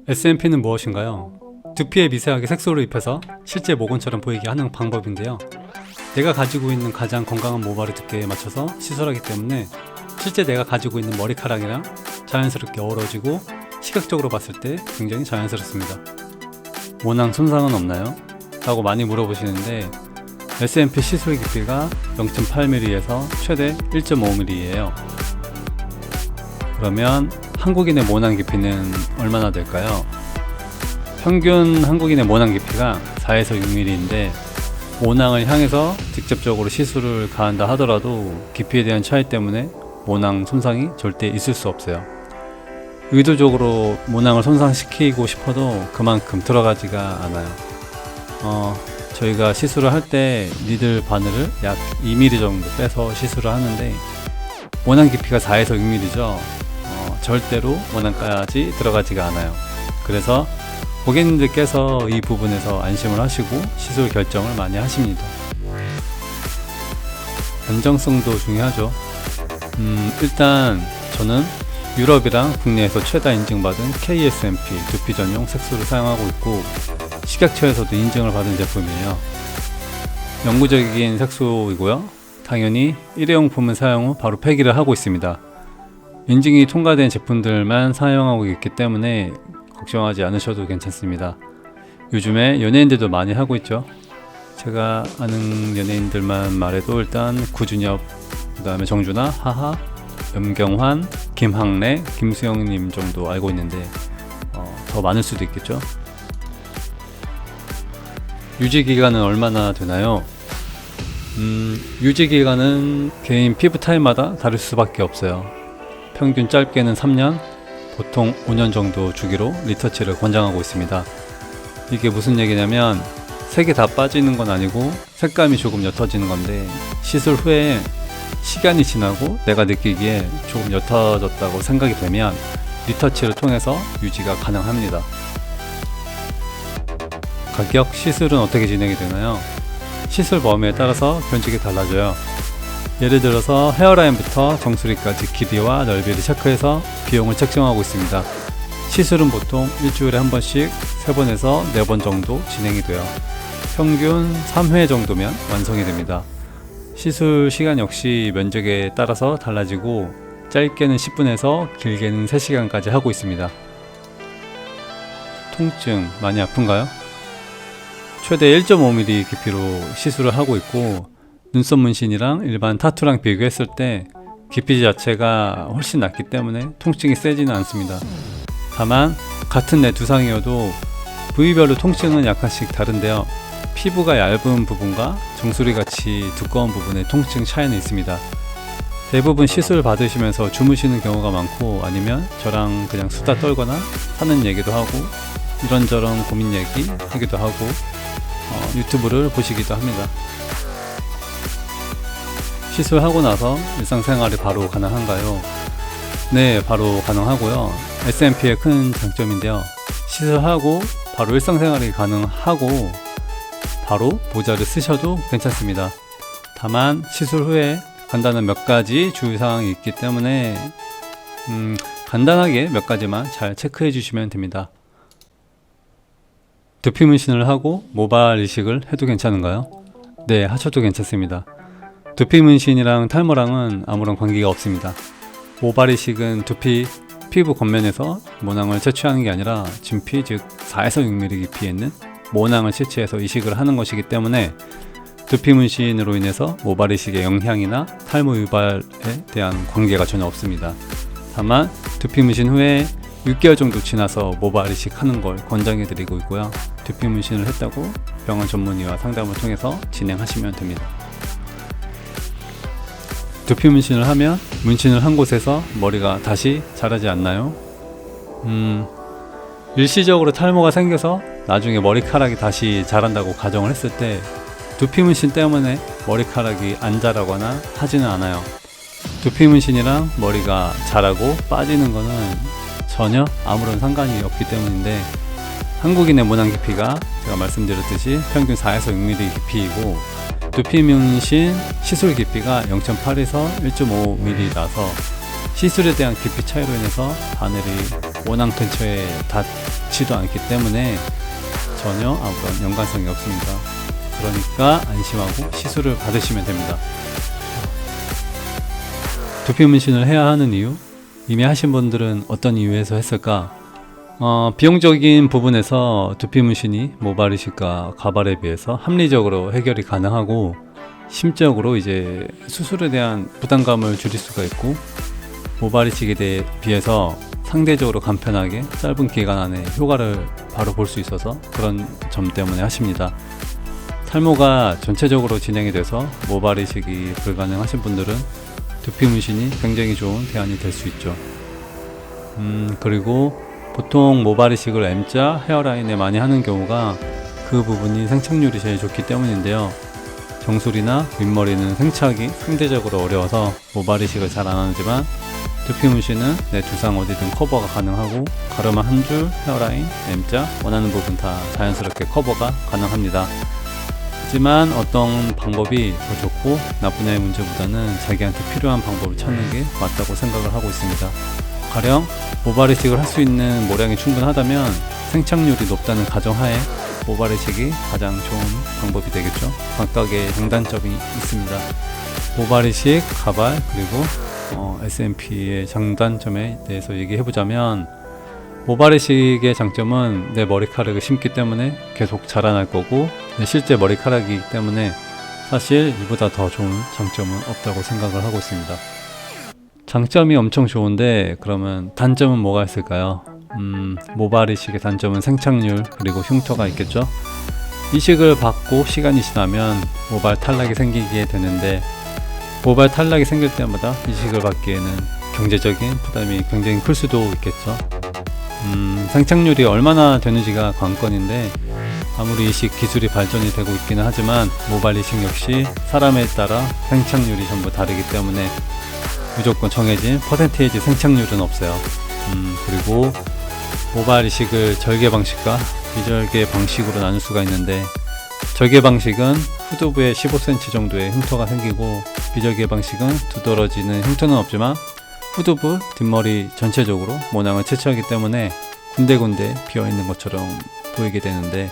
SMP는 무엇인가요? 두피에 미세하게 색소를 입혀서 실제 모공처럼 보이게 하는 방법인데요. 내가 가지고 있는 가장 건강한 모발의 두께에 맞춰서 시술하기 때문에 실제 내가 가지고 있는 머리카락이랑 자연스럽게 어우러지고 시각적으로 봤을 때 굉장히 자연스럽습니다. 모낭 손상은 없나요? 라고 많이 물어보시는데 SMP 시술 깊이가 0.8mm에서 최대 1.5mm예요. 그러면 한국인의 모낭 깊이는 얼마나 될까요? 평균 한국인의 모낭 깊이가 4에서 6mm인데 모낭을 향해서 직접적으로 시술을 가한다 하더라도 깊이에 대한 차이 때문에 모낭 손상이 절대 있을 수 없어요. 의도적으로 모낭을 손상시키고 싶어도 그만큼 들어가지가 않아요. 저희가 시술을 할 때 니들 바늘을 약 2mm 정도 빼서 시술을 하는데 모낭 깊이가 4에서 6mm죠. 절대로 모낭까지 들어가지가 않아요. 그래서 고객님들께서 이 부분에서 안심을 하시고 시술 결정을 많이 하십니다. 안정성도 중요하죠. 일단 저는 유럽이랑 국내에서 최다 인증받은 KSMP 두피 전용 색소를 사용하고 있고 식약처에서도 인증을 받은 제품이에요. 영구적인 색소이고요. 당연히 일회용품은 사용 후 바로 폐기를 하고 있습니다. 인증이 통과된 제품들만 사용하고 있기 때문에 걱정하지 않으셔도 괜찮습니다. 요즘에 연예인들도 많이 하고 있죠. 제가 아는 연예인들만 말해도 일단 구준엽, 그 다음에 정준하, 하하, 염경환, 김학래, 김수영님 정도 알고 있는데 더 많을 수도 있겠죠. 유지기간은 얼마나 되나요? 유지기간은 개인 피부 타입마다 다를 수밖에 없어요. 평균 짧게는 3년, 보통 5년 정도 주기로 리터치를 권장하고 있습니다. 이게 무슨 얘기냐면 색이 다 빠지는 건 아니고 색감이 조금 옅어지는 건데 시술 후에 시간이 지나고 내가 느끼기에 조금 옅어졌다고 생각이 되면 리터치를 통해서 유지가 가능합니다. 가격, 시술은 어떻게 진행이 되나요? 시술 범위에 따라서 견적이 달라져요. 예를 들어서 헤어라인부터 정수리까지 길이와 넓이를 체크해서 비용을 책정하고 있습니다. 시술은 보통 일주일에 한 번씩 3번에서 4번 정도 진행이 돼요. 평균 3회 정도면 완성이 됩니다. 시술 시간 역시 면적에 따라서 달라지고 짧게는 10분에서 길게는 3시간까지 하고 있습니다. 통증 많이 아픈가요? 최대 1.5mm 깊이로 시술을 하고 있고 눈썹 문신이랑 일반 타투랑 비교했을 때 깊이 자체가 훨씬 낮기 때문에 통증이 세지는 않습니다. 다만 같은 내 두상이어도 부위별로 통증은 약간씩 다른데요. 피부가 얇은 부분과 정수리 같이 두꺼운 부분의 통증 차이는 있습니다. 대부분 시술 받으시면서 주무시는 경우가 많고 아니면 저랑 그냥 수다 떨거나 사는 얘기도 하고 이런저런 고민 얘기 하기도 하고 유튜브를 보시기도 합니다. 시술하고 나서 일상생활이 바로 가능한가요? 네, 바로 가능하고요. SMP의 큰 장점인데요. 시술하고 바로 일상생활이 가능하고 바로 모자를 쓰셔도 괜찮습니다. 다만 시술 후에 간단한 몇 가지 주의사항이 있기 때문에 간단하게 몇 가지만 잘 체크해 주시면 됩니다. 두피 문신을 하고 모발 이식을 해도 괜찮은가요? 네, 하셔도 괜찮습니다. 두피 문신이랑 탈모랑은 아무런 관계가 없습니다. 모발 이식은 두피 피부 겉면에서 모낭을 채취하는 게 아니라 진피 즉 4에서 6mm 깊이에 있는 모낭을 채취해서 이식을 하는 것이기 때문에 두피 문신으로 인해서 모발 이식의 영향이나 탈모 유발에 대한 관계가 전혀 없습니다. 다만 두피 문신 후에 6개월 정도 지나서 모발 이식하는 걸 권장해 드리고 있고요. 두피 문신을 했다고 병원 전문의와 상담을 통해서 진행하시면 됩니다. 두피 문신을 하면 문신을 한 곳에서 머리가 다시 자라지 않나요? 일시적으로 탈모가 생겨서 나중에 머리카락이 다시 자란다고 가정을 했을 때 두피 문신 때문에 머리카락이 안 자라거나 하지는 않아요. 두피 문신이랑 머리가 자라고 빠지는 거는 전혀 아무런 상관이 없기 때문인데 한국인의 모낭 깊이가 제가 말씀드렸듯이 평균 4에서 6mm 깊이이고 두피 문신 시술 깊이가 0.8에서 1.5mm라서 시술에 대한 깊이 차이로 인해서 바늘이 원앙 근처에 닿지도 않기 때문에 전혀 아무런 연관성이 없습니다. 그러니까 안심하고 시술을 받으시면 됩니다. 두피 문신을 해야 하는 이유? 이미 하신 분들은 어떤 이유에서 했을까? 비용적인 부분에서 두피 문신이 모발 이식과 가발에 비해서 합리적으로 해결이 가능하고, 심적으로 이제 수술에 대한 부담감을 줄일 수가 있고, 모발 이식에 비해서 상대적으로 간편하게 짧은 기간 안에 효과를 바로 볼 수 있어서 그런 점 때문에 하십니다. 탈모가 전체적으로 진행이 돼서 모발 이식이 불가능하신 분들은 두피 문신이 굉장히 좋은 대안이 될 수 있죠. 그리고 보통 모발 이식을 M자 헤어라인에 많이 하는 경우가 그 부분이 생착률이 제일 좋기 때문인데요. 정수리나 윗머리는 생착이 상대적으로 어려워서 모발 이식을 잘 안 하지만, 두피 문신은 내 두상 어디든 커버가 가능하고, 가르마 한 줄, 헤어라인, M자 원하는 부분 다 자연스럽게 커버가 가능합니다. 하지만 어떤 방법이 더 좋고 나쁘냐의 문제보다는 자기한테 필요한 방법을 찾는 게 맞다고 생각을 하고 있습니다. 가령 모발 이식을 할 수 있는 모량이 충분하다면 생착률이 높다는 가정하에 모발 이식이 가장 좋은 방법이 되겠죠. 각각의 장단점이 있습니다. 모발 이식, 가발, 그리고 SMP의 장단점에 대해서 얘기해보자면, 모발 이식의 장점은 내 머리카락을 심기 때문에 계속 자라날 거고, 실제 머리카락이기 때문에 사실 이보다 더 좋은 장점은 없다고 생각을 하고 있습니다. 장점이 엄청 좋은데 그러면 단점은 뭐가 있을까요? 모발 이식의 단점은 생착률 그리고 흉터가 있겠죠. 이식을 받고 시간이 지나면 모발 탈락이 생기게 되는데, 모발 탈락이 생길 때마다 이식을 받기에는 경제적인 부담이 굉장히 클 수도 있겠죠. 생착률이 얼마나 되는지가 관건인데, 아무리 이식 기술이 발전이 되고 있기는 하지만 모발 이식 역시 사람에 따라 생착률이 전부 다르기 때문에 무조건 정해진 퍼센테이지 생착률은 없어요. 그리고 모발 이식을 절개 방식과 비절개 방식으로 나눌 수가 있는데, 절개 방식은 후두부에 15cm 정도의 흉터가 생기고, 비절개 방식은 두드러지는 흉터는 없지만 후두부 뒷머리 전체적으로 모낭을 채취하기 때문에 군데군데 비어있는 것처럼 보이게 되는데,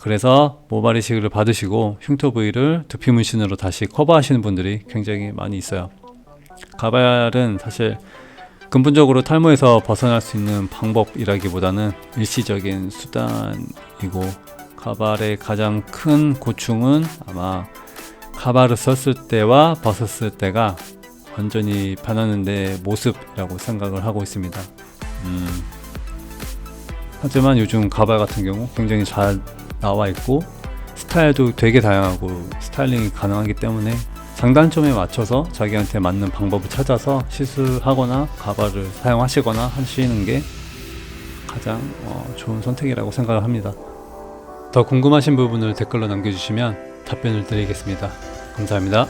그래서 모발 이식을 받으시고 흉터 부위를 두피 문신으로 다시 커버하시는 분들이 굉장히 많이 있어요. 가발은 사실 근본적으로 탈모에서 벗어날 수 있는 방법이라기보다는 일시적인 수단이고, 가발의 가장 큰 고충은 아마 가발을 썼을 때와 벗었을 때가 완전히 변하는데 모습이라고 생각을 하고 있습니다. 하지만 요즘 가발 같은 경우 굉장히 잘 나와 있고 스타일도 되게 다양하고 스타일링이 가능하기 때문에 장단점에 맞춰서 자기한테 맞는 방법을 찾아서 시술하거나 가발을 사용하시거나 하시는 게 가장 좋은 선택이라고 생각을 합니다. 더 궁금하신 부분을 댓글로 남겨주시면 답변을 드리겠습니다. 감사합니다.